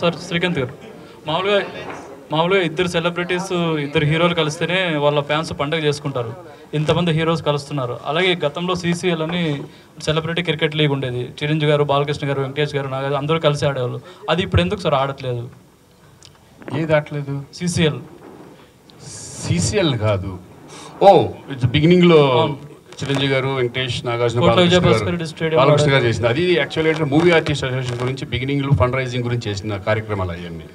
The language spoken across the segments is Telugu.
సార్ శ్రీకాంత్ గారు, మామూలుగా మామూలుగా ఇద్దరు సెలబ్రిటీస్, ఇద్దరు హీరోలు కలిస్తేనే వాళ్ళ ఫ్యాన్స్ పండుగ చేసుకుంటారు. ఇంతమంది హీరోస్ కలుస్తున్నారు. అలాగే గతంలో సీసీఎల్ అని సెలబ్రిటీ క్రికెట్ లీగ్ ఉండేది. చిరంజీవి గారు, బాలకృష్ణ గారు, వెంకటేష్ గారు, నాగారు అందరూ కలిసి ఆడేవాళ్ళు. అది ఇప్పుడు ఎందుకు సార్ ఆడట్లేదు? ఏది ఆడట్లేదు? సీసీఎల్. సీసీఎల్ కాదు. ఓ ఇట్స్ బిగినింగ్లో చిరంజీవి గారు, వెంకటేష్, నాగార్జున, బాలకృష్ణ గారు చేసింది. అది యాక్చువల్లీ అంటే మూవీ ఆర్టిస్ట్ అసోసియేషన్ గురించి బిగినింగ్లో ఫండ్ రైజింగ్ గురించి చేసిన కార్యక్రమాలు అవన్నీ.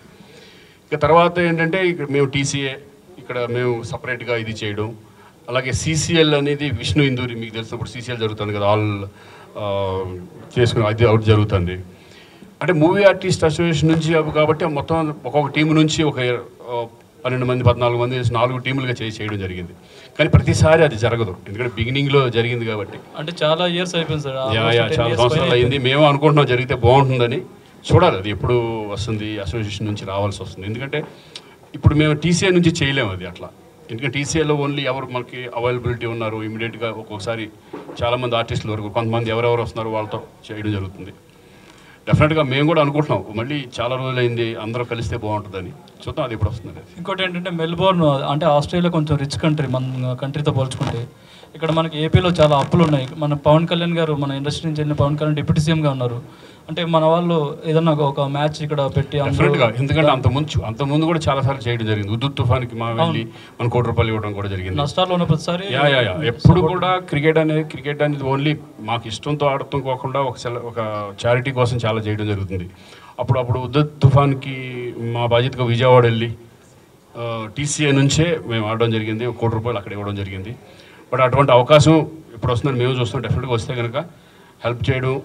ఇక తర్వాత ఏంటంటే ఇక్కడ మేము టీసీఏ, ఇక్కడ మేము సపరేట్గా ఇది చేయడం. అలాగే సీసీఎల్ అనేది విష్ణు ఇందూరి, మీకు తెలిసినప్పుడు సీసీఎల్ జరుగుతుంది కదా, ఆల్ చేసుకుని అది అవుట్ జరుగుతుంది. అంటే మూవీ ఆర్టిస్ట్ అసోసియేషన్ నుంచి కాబట్టి మొత్తం ఒక్కొక్క టీం నుంచి ఒక 12 మంది 14 మంది 4 టీములుగా చేయడం జరిగింది. కానీ ప్రతిసారి అది జరగదు, ఎందుకంటే బిగినింగ్లో జరిగింది కాబట్టి. అంటే చాలా ఇయర్స్ అయిపోయింది సార్. చాలా సంవత్సరాలు అయింది. మేము అనుకుంటున్నాం జరిగితే బాగుంటుందని. చూడాలి అది ఎప్పుడు వస్తుంది, అసోసియేషన్ నుంచి రావాల్సి వస్తుంది. ఎందుకంటే ఇప్పుడు మేము టీసీఏ నుంచి చేయలేము అది అట్లా. ఎందుకంటే టీసీఏలో ఓన్లీ ఎవరు మనకి అవైలబిలిటీ ఉన్నారు ఇమీడియట్గా ఒక్కొక్కసారి చాలామంది ఆర్టిస్టుల వరకు కొంతమంది ఎవరెవరు వస్తున్నారు వాళ్ళతో చేయడం జరుగుతుంది. డెఫినెట్గా మేము కూడా అనుకుంటున్నాం మళ్ళీ చాలా రోజులైంది అందరూ కలిస్తే బాగుంటుందని. చూద్దాం అది ఇప్పుడు వస్తుంది. ఇంకోటి ఏంటంటే మెల్బోర్న్ అంటే ఆస్ట్రేలియా కొంచెం రిచ్ కంట్రీ మన కంట్రీతో పోల్చుకుంటే. ఇక్కడ మనకి ఏపీలో చాలా అప్పులు ఉన్నాయి. మన పవన్ కళ్యాణ్ గారు, మన ఇండస్ట్రీ నుంచి వెళ్ళిన పవన్ కళ్యాణ్ డిప్యూటీ సీఎంగా ఉన్నారు. అంటే మన వాళ్ళు ఏదన్నా ఒక మ్యాచ్ ఇక్కడ పెట్టి డెఫినెట్గా, ఎందుకంటే అంతకుముందు కూడా చాలాసార్లు చేయడం జరిగింది. ఉద్దుత్ తుఫాన్కి మా వెళ్ళి మన కోటి రూపాయలు ఇవ్వడం కూడా జరిగింది. నష్టాలు ఉన్న ప్రతిసారి ఎప్పుడు కూడా క్రికెట్ అనేది ఓన్లీ మాకు ఇష్టంతో ఆడటం కాకుండా ఒక చారిటీ కోసం చాలా చేయడం జరుగుతుంది. అప్పుడు ఉద్దుత్ తుఫాన్కి మా బాధ్యతగా విజయవాడ వెళ్ళి టీసీఏ నుంచే మేము ఆడడం జరిగింది. 1 కోటి రూపాయలు అక్కడ ఇవ్వడం జరిగింది. బట్ అటువంటి అవకాశం ఇప్పుడు వస్తుందని మేము చూస్తాం. డెఫినెట్గా వస్తే కనుక హెల్ప్ చేయడం,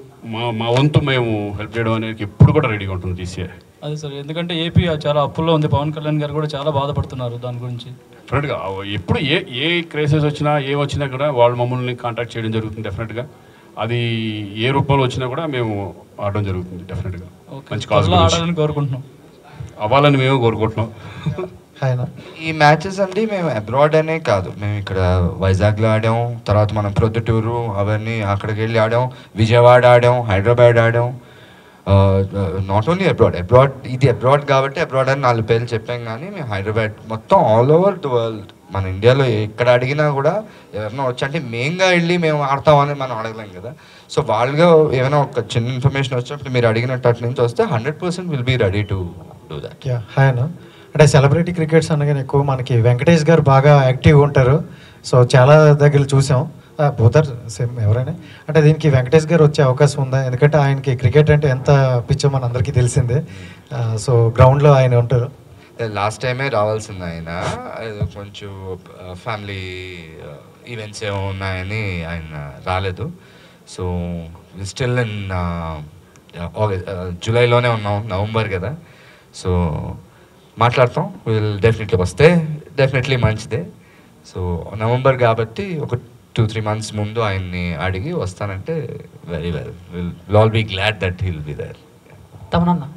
మా వంతు మేము హెల్ప్ చేయడం అనేది ఎప్పుడు కూడా రెడీగా ఉంటుంది టీసీఏ. అదే సార్, ఎందుకంటే ఏపీ చాలా అప్పుల్లో ఉంది. పవన్ కళ్యాణ్ గారు కూడా చాలా బాధపడుతున్నారు దాని గురించి. డెఫినెట్గా ఎప్పుడు ఏ క్రైసిస్ వచ్చినా వచ్చినా కూడా వాళ్ళు మమ్మల్ని కాంటాక్ట్ చేయడం జరుగుతుంది. డెఫినెట్గా అది ఏ రూపంలో వచ్చినా కూడా మేము ఆడడం జరుగుతుంది. డెఫినెట్గా మంచి కాజ్ ఆడాలని కోరుకుంటున్నాం, అవ్వాలని మేము కోరుకుంటున్నాం. ఈ మ్యాచెస్ అండి మేము అబ్రాడ్ అనే కాదు, మేము ఇక్కడ వైజాగ్లో ఆడాం, తర్వాత మనం ప్రొద్దుటూరు అవన్నీ అక్కడికి వెళ్ళి ఆడాం, విజయవాడ ఆడాం, హైదరాబాద్ ఆడాం. నాట్ ఓన్లీ అబ్రాడ్ ఇది అబ్రాడ్ కాబట్టి అబ్రాడ్ అని 4 పేర్లు చెప్పాం. కానీ మేము హైదరాబాద్ మొత్తం ఆల్ ఓవర్ ది వరల్డ్, మన ఇండియాలో ఎక్కడ అడిగినా కూడా ఎవరైనా వచ్చి అంటే మెయిన్గా వెళ్ళి మేము ఆడతామని మనం అడగలేం కదా. సో వాళ్ళుగా ఏమైనా ఒక చిన్న ఇన్ఫర్మేషన్ వచ్చినప్పుడు మీరు అడిగినట్టు అటు నుంచి వస్తే 100% will be ready to do that. Hi అన్న. అంటే సెలబ్రిటీ క్రికెట్స్ అనగానే ఎక్కువ మనకి వెంకటేష్ గారు బాగా యాక్టివ్గా ఉంటారు. సో చాలా దగ్గర చూసాం, బోతర్ సేమ్ ఎవరైనా. అంటే దీనికి వెంకటేష్ గారు వచ్చే అవకాశం ఉందా? ఎందుకంటే ఆయనకి క్రికెట్ అంటే ఎంత పిచ్చో మన అందరికీ తెలిసిందే. సో గ్రౌండ్లో ఆయన ఉంటారు. లాస్ట్ టైమే రావాల్సింది ఆయన, కొంచెం ఫ్యామిలీ ఈవెంట్స్ ఏమో ఉన్నాయని ఆయన రాలేదు. సో స్టిల్ ఇన్ జూలైలోనే ఉన్నాం, నవంబర్ కదా. సో మాట్లాడతాం, వీళ్ళు డెఫినెట్లీ వస్తే డెఫినెట్లీ మంచిదే. సో నవంబర్ కాబట్టి ఒక 2-3 months ముందు ఆయన్ని అడిగి వస్తానంటే very well, will all be glad that he'll be there. తమనన్నా